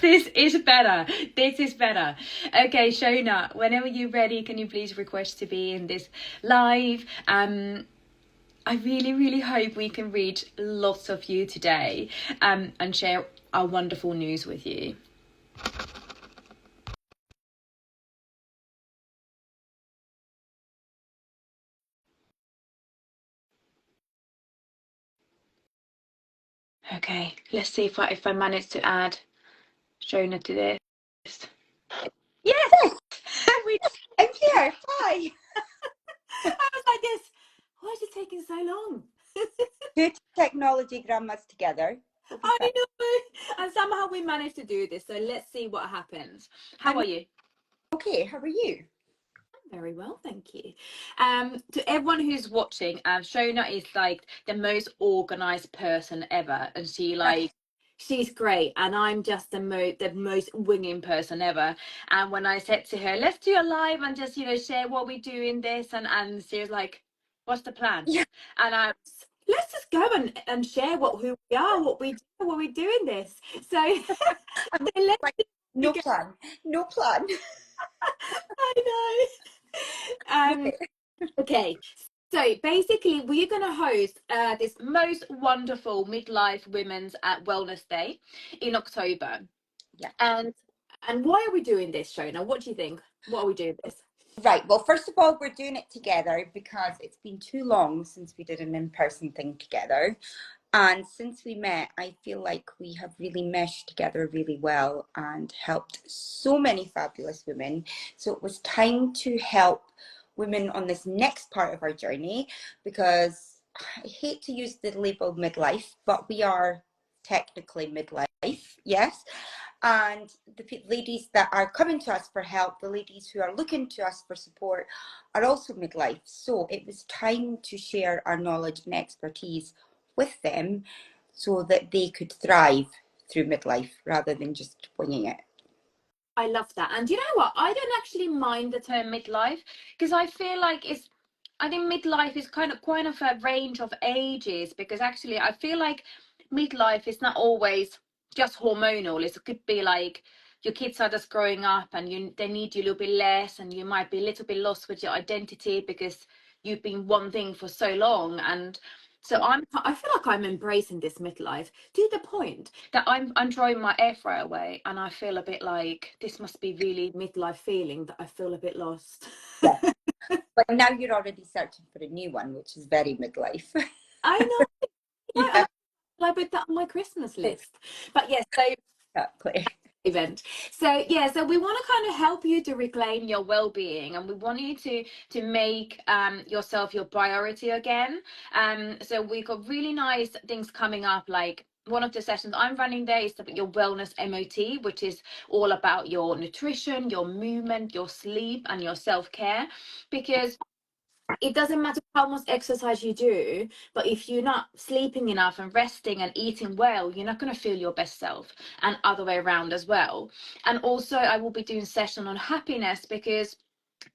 This is better. This is better. Okay, Shona, whenever you're ready, can you please request to be in this live? I really, really hope we can reach lots of you today and share our wonderful news with you. Okay, let's see if I manage to add Shona to this. Yes! I'm here. Hi. I was like this. Why is it taking so long? Two technology grandmas together. I know. And somehow we managed to do this. So let's see what happens. How are you? Okay, how are you? Very well, thank you. To everyone who's watching, Shona is like the most organized person ever, and she's great, and I'm just the most winging person ever. And when I said to her, let's do a live and just share what we do in this, and she was like, what's the plan? Yeah. And I let's just go and share who we are, what we do in this. So, let's like, no plan. No plan. I know. Okay, so basically we're going to host this most wonderful midlife women's wellness day in October. Yeah. And why are we doing this, Shona? What do you think? What are we doing this? Right. Well, first of all, we're doing it together because it's been too long since we did an in-person thing together. And since we met, I feel like we have really meshed together really well and helped so many fabulous women. So it was time to help women on this next part of our journey, because I hate to use the label midlife, but we are technically midlife, yes. And the ladies that are coming to us for help, the ladies who are looking to us for support, are also midlife. So it was time to share our knowledge and expertise with them so that they could thrive through midlife rather than just winging it. I love that. And you know what? I don't actually mind the term midlife, because I feel like I think midlife is kind of quite of a range of ages, because actually I feel like midlife is not always just hormonal. It could be like your kids are just growing up and they need you a little bit less, and you might be a little bit lost with your identity because you've been one thing for so long. And so I feel like I'm embracing this midlife to the point that I'm throwing my air fryer away, and I feel a bit like this must be really midlife feeling, that I feel a bit lost. Yeah. But now you're already searching for a new one, which is very midlife. I know. Yeah, I put that on my Christmas list. But yes, so exactly. event. So yeah, so we want to kind of help you to reclaim your well-being, and we want you to make yourself your priority again. So we've got really nice things coming up, like one of the sessions I'm running there is your wellness MOT, which is all about your nutrition, your movement, your sleep, and your self-care. Because it doesn't matter how much exercise you do, but if you're not sleeping enough and resting and eating well, you're not going to feel your best self, and other way around as well. And also I will be doing session on happiness, because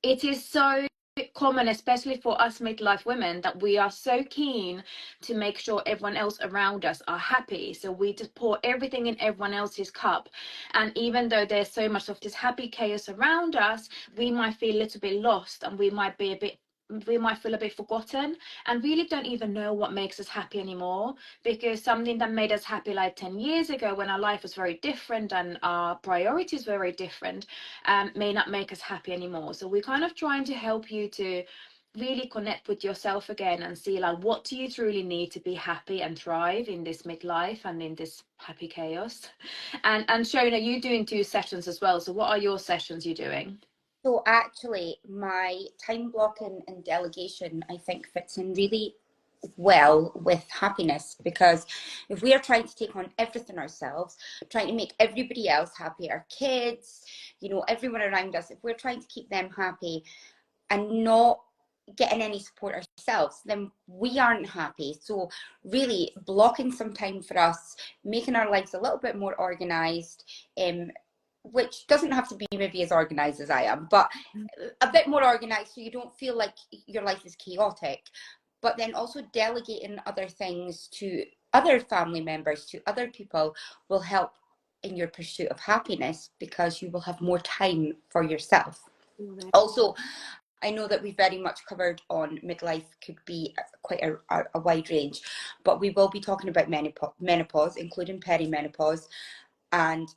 it is so common, especially for us midlife women, that we are so keen to make sure everyone else around us are happy, so we just pour everything in everyone else's cup. And even though there's so much of this happy chaos around us, we might feel a little bit lost, and we might feel a bit forgotten, and really don't even know what makes us happy anymore, because something that made us happy like 10 years ago, when our life was very different and our priorities were very different, may not make us happy anymore. So we're kind of trying to help you to really connect with yourself again and see, like, what do you truly need to be happy and thrive in this midlife and in this happy chaos. And Shona, you're doing 2 sessions as well, so what are your sessions you're doing? So actually, my time blocking and delegation, I think, fits in really well with happiness, because if we are trying to take on everything ourselves, trying to make everybody else happy, our kids, everyone around us, if we're trying to keep them happy and not getting any support ourselves, then we aren't happy. So really blocking some time for us, making our lives a little bit more organized, which doesn't have to be maybe as organized as I am, but a bit more organized, so you don't feel like your life is chaotic. But then also delegating other things to other family members, to other people, will help in your pursuit of happiness, because you will have more time for yourself. Also, I know that we very much covered on midlife, could be quite a wide range, but we will be talking about menopause, including perimenopause, and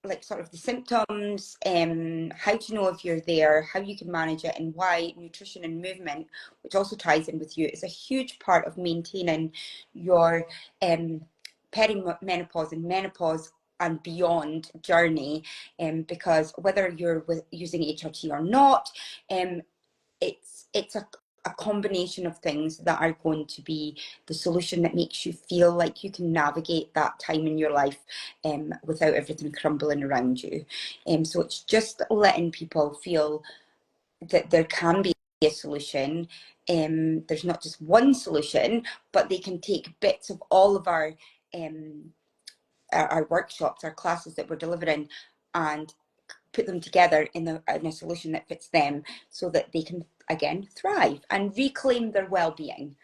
like sort of the symptoms, how to know if you're there, how you can manage it, and why nutrition and movement, which also ties in with you, is a huge part of maintaining your perimenopause and menopause and beyond journey. Because whether you're using HRT or not, it's a combination of things that are going to be the solution that makes you feel like you can navigate that time in your life without everything crumbling around you. So it's just letting people feel that there can be a solution. There's not just one solution, but they can take bits of all of our workshops, our classes that we're delivering, and put them together in a solution that fits them, so that they can again thrive and reclaim their well-being.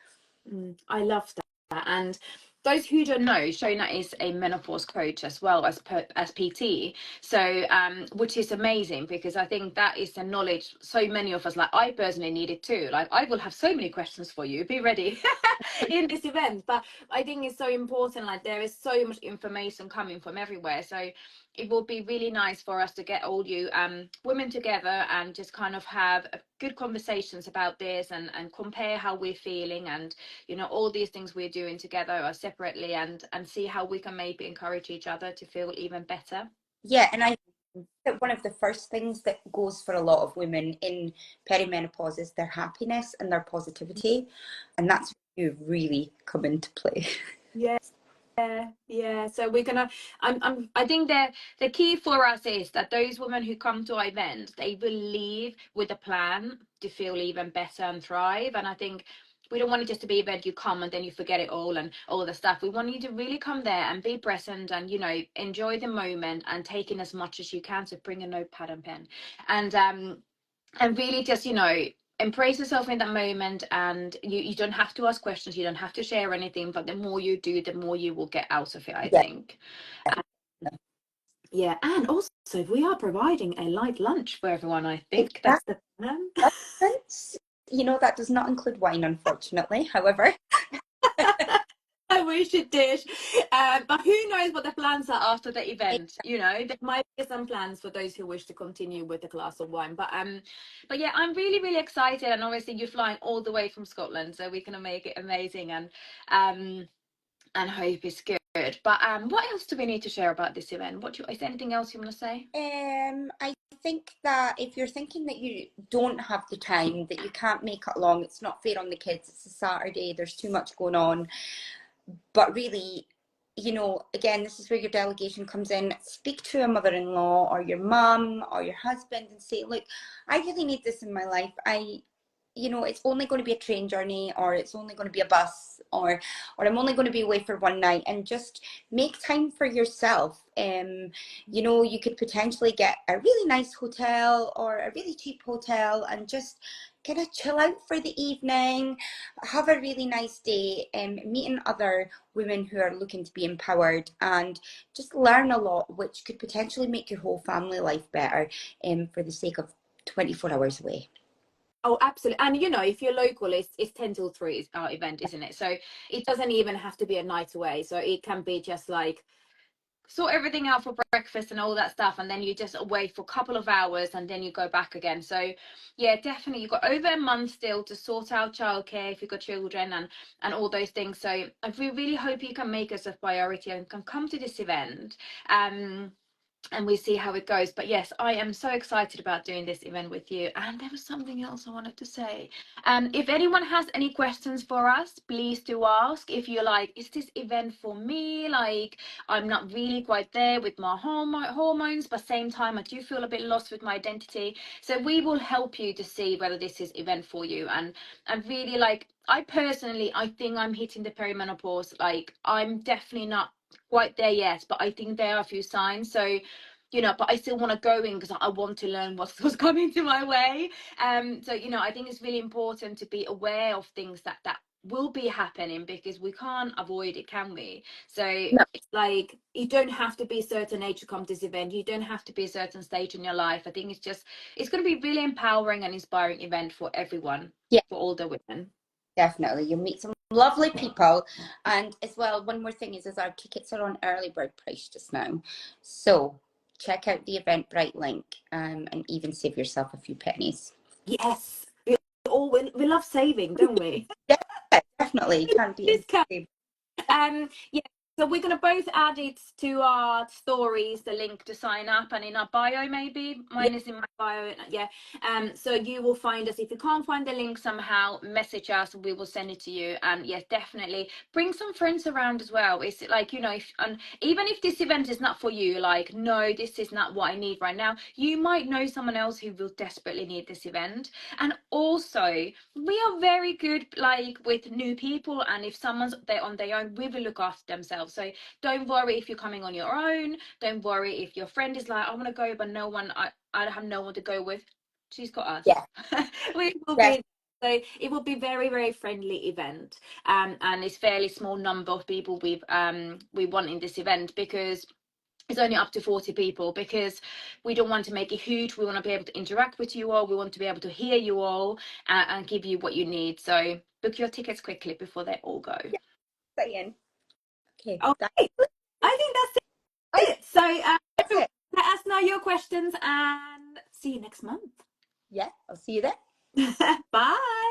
I love that. And those who don't know, Shona is a menopause coach as well as PT. So, which is amazing, because I think that is the knowledge so many of us, like I personally need it too. Like I will have so many questions for you. Be ready in this event. But I think it's so important. Like there is so much information coming from everywhere. So it will be really nice for us to get all you women together and just kind of have good conversations about this, and compare how we're feeling, and all these things we're doing together or separately, and see how we can maybe encourage each other to feel even better. Yeah, and I think that one of the first things that goes for a lot of women in perimenopause is their happiness and their positivity, and that's where you really come into play. Yeah, so we're gonna I think the key for us is that those women who come to our event, they will leave with a plan to feel even better and thrive. And I think we don't want it just to be a event you come and then you forget it all and all the stuff. We want you to really come there and be present, and enjoy the moment and take in as much as you can. So bring a notepad and pen, and really just embrace yourself in that moment. And you don't have to ask questions, you don't have to share anything, but the more you do, the more you will get out of it, I Yeah. think. Yeah, and also we are providing a light lunch for everyone, I think. That's the plan. That does not include wine, unfortunately, however. I wish it did. But who knows what the plans are after the event? There might be some plans for those who wish to continue with a glass of wine. But yeah, I'm really, really excited. And obviously you're flying all the way from Scotland, so we're gonna make it amazing, and hope it's good. But what else do we need to share about this event? Is there anything else you want to say? I think that if you're thinking that you don't have the time, that you can't make it along, it's not fair on the kids, it's a Saturday, there's too much going on. But really, again, this is where your delegation comes in. Speak to a mother-in-law or your mum or your husband and say, look, I really need this in my life. It's only going to be a train journey, or it's only going to be a bus, or I'm only going to be away for one night, and just make time for yourself. You could potentially get a really nice hotel or a really cheap hotel and just kind of chill out for the evening, have a really nice day, meeting other women who are looking to be empowered, and just learn a lot, which could potentially make your whole family life better, for the sake of 24 hours away. Oh, absolutely. And if you're local, it's 10 till 3 is our event, isn't it? So it doesn't even have to be a night away. So it can be just like sort everything out for breakfast and all that stuff, and then you're just away for a couple of hours and then you go back again. So yeah, definitely you've got over a month still to sort out childcare if you've got children, and all those things. So I really hope you can make us a priority and can come to this event, and we see how it goes. But yes, I am so excited about doing this event with you. And there was something else I wanted to say. If anyone has any questions for us, please do ask. If you're like, is this event for me? Like, I'm not really quite there with my hormones, but same time I do feel a bit lost with my identity. So we will help you to see whether this is event for you. And really, like, I think I'm hitting the perimenopause. Like, I'm definitely not quite there yet, but I think there are a few signs. So but I still want to go in because I want to learn what's coming to my way. So I think it's really important to be aware of things that will be happening because we can't avoid it, can we? So No. it's like, you don't have to be a certain age to come to this event. You don't have to be a certain stage in your life. I think it's just, it's going to be really empowering and inspiring event for everyone, Yeah, for all the women. definitely. You'll meet some lovely people. And as well, one more thing is our tickets are on early bird price just now. So check out the Eventbrite link, and even save yourself a few pennies. Yes, we love saving, don't we? Yeah, definitely. Can't beat Discount. it. Yeah. So we're gonna both add it to our stories, the link to sign up, and in our bio, maybe Yeah, mine is in my bio. Yeah. So you will find us. If you can't find the link somehow, message us. We will send it to you. And yes, definitely bring some friends around as well. It's like, you know, if, and even if this event is not for you, like, no, this is not what I need right now, you might know someone else who will desperately need this event. And also, we are very good, like, with new people, and if someone's there on their own, we will look after themselves. So don't worry if you're coming on your own. Don't worry if your friend is like, I want to go, but no one, I have no one to go with. She's got us. yeah, We will yes, be. So it will be very, very friendly event, and it's fairly small number of people we want in this event, because it's only up to 40 people, because we don't want to make it huge. We want to be able to interact with you all. We want to be able to hear you all, and give you what you need. So book your tickets quickly before they all go. yeah, saying. Okay, Okay, I think I, that's it. So that's it. let us know your questions, and see you next month. Yeah, I'll see you there. Bye.